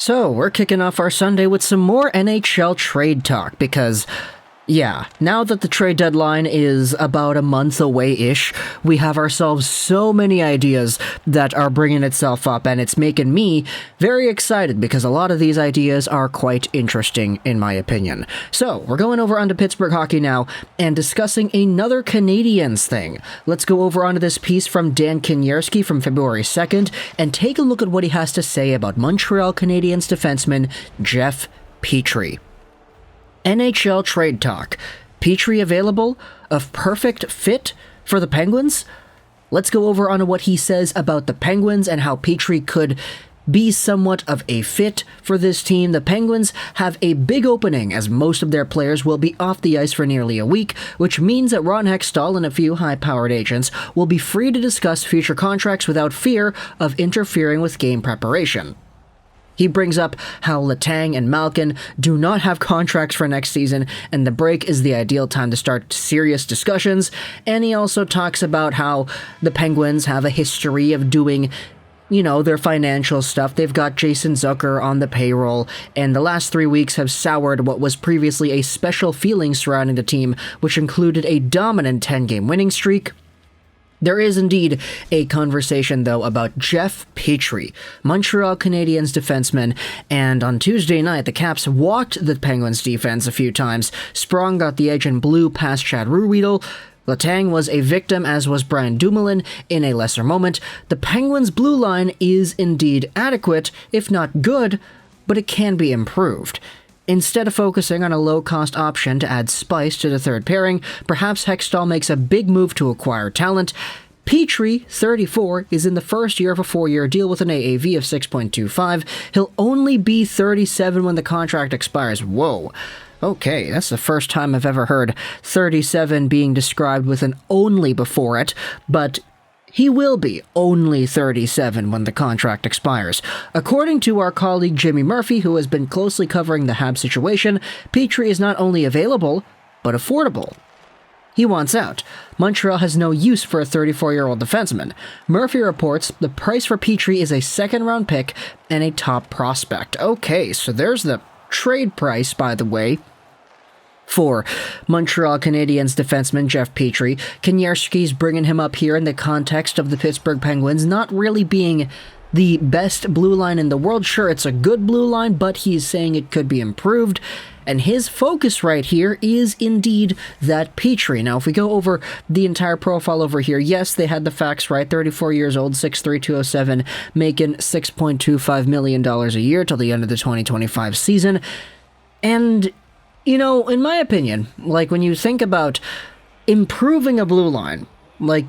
So, we're kicking off our Sunday with some more NHL trade talk because, yeah, now that the trade deadline is about a month away-ish, we have ourselves so many ideas that are bringing itself up, and it's making me very excited because a lot of these ideas are quite interesting, in my opinion. So, we're going over onto Pittsburgh Hockey Now and discussing another Canadiens thing. Let's go over onto this piece from Dan Kinierski from February 2nd and take a look at what he has to say about Montreal Canadiens defenseman Jeff Petry. NHL trade talk. Petry available? A perfect fit for the Penguins? Let's go over on what he says about the Penguins and how Petry could be somewhat of a fit for this team. The Penguins have a big opening as most of their players will be off the ice for nearly a week, which means that Ron Hextall and a few high-powered agents will be free to discuss future contracts without fear of interfering with game preparation. He brings up how Letang and Malkin do not have contracts for next season, and the break is the ideal time to start serious discussions, and he also talks about how the Penguins have a history of doing, their financial stuff. They've got Jason Zucker on the payroll, and the last 3 weeks have soured what was previously a special feeling surrounding the team, which included a dominant 10-game winning streak. There is indeed a conversation, though, about Jeff Petry, Montreal Canadiens defenseman, and on Tuesday night, the Caps walked the Penguins' defense a few times. Sprong got the edge and blew past Chad Ruhwedel. Letang was a victim, as was Brian Dumoulin, in a lesser moment. The Penguins' blue line is indeed adequate, if not good, but it can be improved. Instead of focusing on a low-cost option to add spice to the third pairing, perhaps Hextall makes a big move to acquire talent. Petry, 34, is in the first year of a 4-year deal with an AAV of 6.25. He'll only be 37 when the contract expires. Whoa. Okay, that's the first time I've ever heard 37 being described with an only before it, but he will be only 37 when the contract expires. According to our colleague Jimmy Murphy, who has been closely covering the Habs situation, Petry is not only available, but affordable. He wants out. Montreal has no use for a 34-year-old defenseman. Murphy reports the price for Petry is a second-round pick and a top prospect. Okay, so there's the trade price, by the way, for Montreal Canadiens defenseman Jeff Petry. Kinierski's bringing him up here in the context of the Pittsburgh Penguins not really being the best blue line in the world. Sure, it's a good blue line, but he's saying it could be improved. And his focus right here is indeed that Petry. Now, if we go over the entire profile over here, yes, they had the facts right. 34 years old, 6'3", 207, making $6.25 million a year till the end of the 2025 season. And in my opinion, when you think about improving a blue line,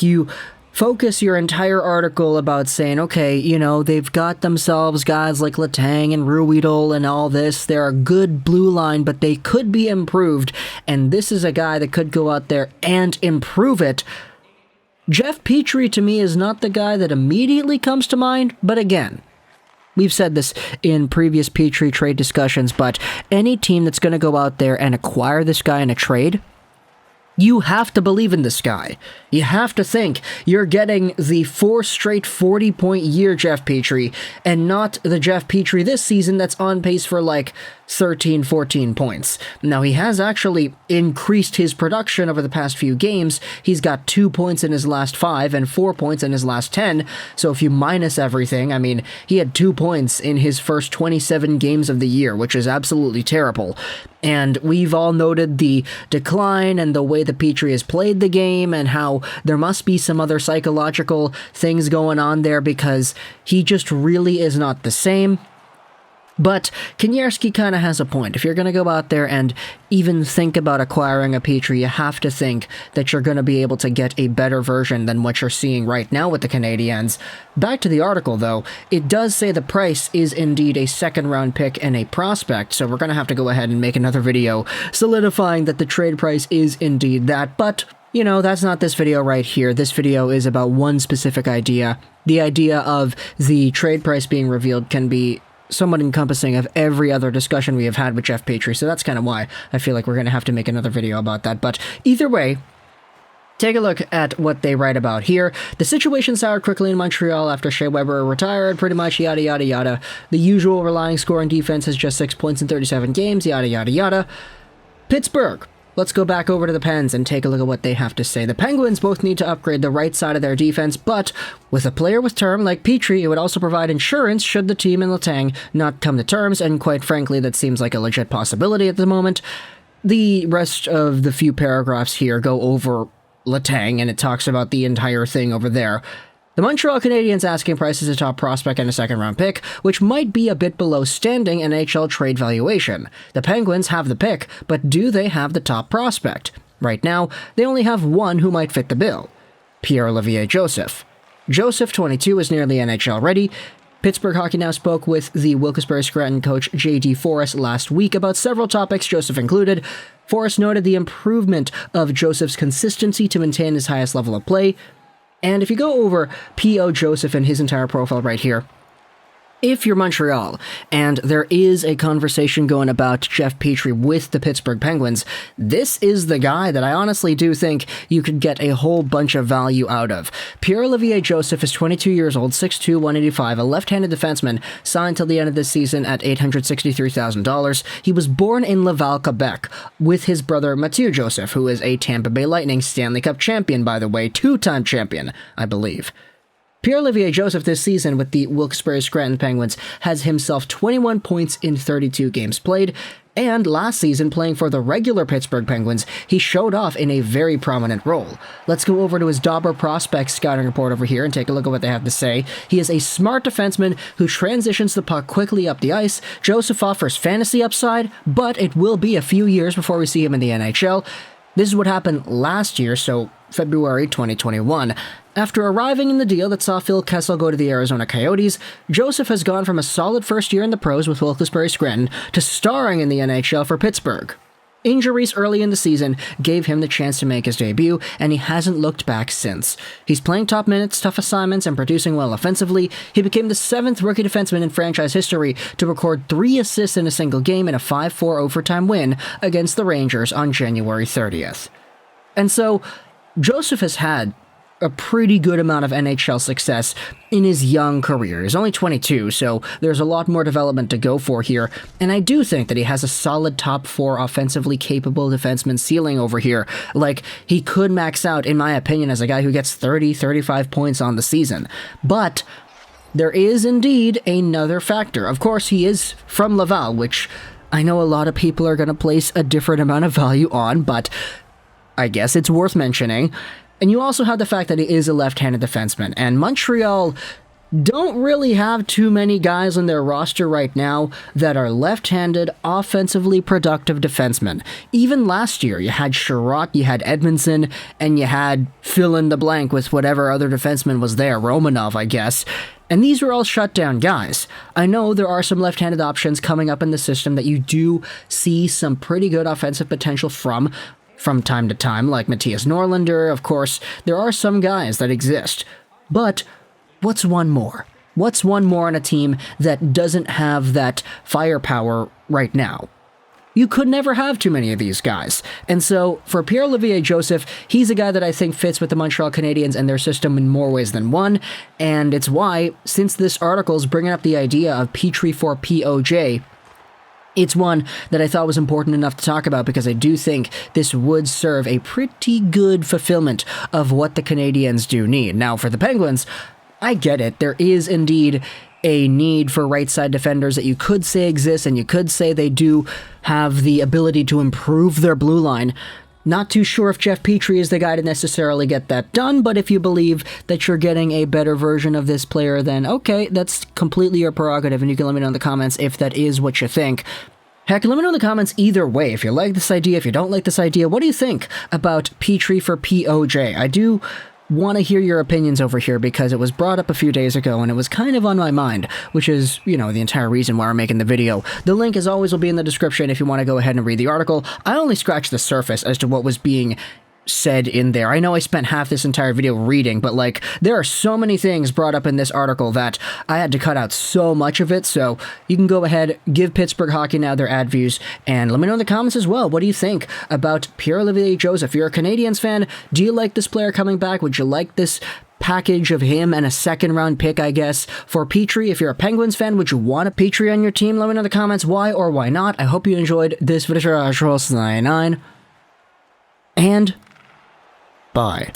you focus your entire article about saying, okay, they've got themselves guys like Letang and Ruhwedel and all this. They're a good blue line, but they could be improved, and this is a guy that could go out there and improve it. Jeff Petry, to me, is not the guy that immediately comes to mind, but again, we've said this in previous Petry trade discussions, but any team that's going to go out there and acquire this guy in a trade, you have to believe in this guy. You have to think you're getting the 4 straight 40-point year Jeff Petry and not the Jeff Petry this season that's on pace for 13, 14 points. Now, he has actually increased his production over the past few games. He's got 2 points in his last 5 and 4 points in his last 10. So if you minus everything, he had 2 points in his first 27 games of the year, which is absolutely terrible. And we've all noted the decline and the way that Petry has played the game and how there must be some other psychological things going on there because he just really is not the same. But Kinierski kind of has a point. If you're going to go out there and even think about acquiring a Petry, you have to think that you're going to be able to get a better version than what you're seeing right now with the Canadiens. Back to the article, though, it does say the price is indeed a second-round pick and a prospect, so we're going to have to go ahead and make another video solidifying that the trade price is indeed that, but that's not this video right here. This video is about one specific idea. The idea of the trade price being revealed can be somewhat encompassing of every other discussion we have had with Jeff Petry, so that's kind of why I feel like we're going to have to make another video about that. But either way, Take a look at what they write about here. The situation soured quickly in Montreal after Shea Weber retired, pretty much yada yada yada. The usual relying scoring defense has just 6 points in 37 games, yada yada yada. Pittsburgh. Let's go back over to the Pens and take a look at what they have to say. The Penguins both need to upgrade the right side of their defense, but with a player with term like Petry, it would also provide insurance should the team in Letang not come to terms, and quite frankly, that seems like a legit possibility at the moment. The rest of the few paragraphs here go over Letang, and it talks about the entire thing over there. The Montreal Canadiens asking price is a top prospect and a second-round pick, which might be a bit below standing NHL trade valuation. The Penguins have the pick, but do they have the top prospect? Right now, they only have one who might fit the bill. Pierre-Olivier Joseph. Joseph, 22, is nearly NHL ready. Pittsburgh Hockey Now spoke with the Wilkes-Barre Scranton coach J.D. Forrest last week about several topics, Joseph included. Forrest noted the improvement of Joseph's consistency to maintain his highest level of play. And if you go over P.O. Joseph and his entire profile right here, if you're Montreal, and there is a conversation going about Jeff Petry with the Pittsburgh Penguins, this is the guy that I honestly do think you could get a whole bunch of value out of. Pierre-Olivier Joseph is 22 years old, 6'2", 185, a left-handed defenseman, signed till the end of this season at $863,000. He was born in Laval, Quebec, with his brother Matty Joseph, who is a Tampa Bay Lightning Stanley Cup champion, by the way, two-time champion, I believe. Pierre-Olivier Joseph this season with the Wilkes-Barre Scranton Penguins has himself 21 points in 32 games played, and last season playing for the regular Pittsburgh Penguins, he showed off in a very prominent role. Let's go over to his Dobber Prospects scouting report over here and take a look at what they have to say. He is a smart defenseman who transitions the puck quickly up the ice. Joseph offers fantasy upside, but it will be a few years before we see him in the NHL. This is what happened last year, so February 2021. After arriving in the deal that saw Phil Kessel go to the Arizona Coyotes, Joseph has gone from a solid first year in the pros with Wilkes-Barre Scranton to starring in the NHL for Pittsburgh. Injuries early in the season gave him the chance to make his debut, and he hasn't looked back since. He's playing top minutes, tough assignments, and producing well offensively. He became the 7th rookie defenseman in franchise history to record 3 assists in a single game in a 5-4 overtime win against the Rangers on January 30th. And so, Joseph has had a pretty good amount of NHL success in his young career. He's only 22, so there's a lot more development to go for here, and I do think that he has a solid top 4 offensively capable defenseman ceiling over here. Like, he could max out, in my opinion, as a guy who gets 30-35 points on the season. But there is indeed another factor. Of course, he is from Laval, which I know a lot of people are going to place a different amount of value on, but I guess it's worth mentioning. And you also have the fact that he is a left-handed defenseman, and Montreal don't really have too many guys on their roster right now that are left-handed, offensively productive defensemen. Even last year, you had Sherratt, you had Edvinsson, and you had fill-in-the-blank with whatever other defenseman was there, Romanov, I guess. And these were all shutdown guys. I know there are some left-handed options coming up in the system that you do see some pretty good offensive potential from time to time, like Matthias Norlinder. Of course, there are some guys that exist. But what's one more? What's one more on a team that doesn't have that firepower right now? You could never have too many of these guys. And so, for Pierre-Olivier Joseph, he's a guy that I think fits with the Montreal Canadiens and their system in more ways than one, and it's why, since this article is bringing up the idea of Petry for POJ, it's one that I thought was important enough to talk about because I do think this would serve a pretty good fulfillment of what the Canadiens do need. Now, for the Penguins, I get it. There is indeed a need for right-side defenders that you could say exists, and you could say they do have the ability to improve their blue line. Not too sure if Jeff Petry is the guy to necessarily get that done, but if you believe that you're getting a better version of this player, then okay, that's completely your prerogative, and you can let me know in the comments if that is what you think. Heck, let me know in the comments either way. If you like this idea, if you don't like this idea, what do you think about Petry for POJ? I do want to hear your opinions over here because it was brought up a few days ago and it was kind of on my mind, which is, the entire reason why we're making the video. The link, as always, will be in the description if you want to go ahead and read the article. I only scratched the surface as to what was being said in there. I know I spent half this entire video reading, but like, there are so many things brought up in this article that I had to cut out so much of it, so you can go ahead, give Pittsburgh Hockey Now their ad views, and let me know in the comments as well, what do you think about Pierre-Olivier Joseph? If you're a Canadiens fan, do you like this player coming back? Would you like this package of him and a second-round pick, I guess, for Petry? If you're a Penguins fan, would you want a Petry on your team? Let me know in the comments why or why not. I hope you enjoyed this video. 99 and bye.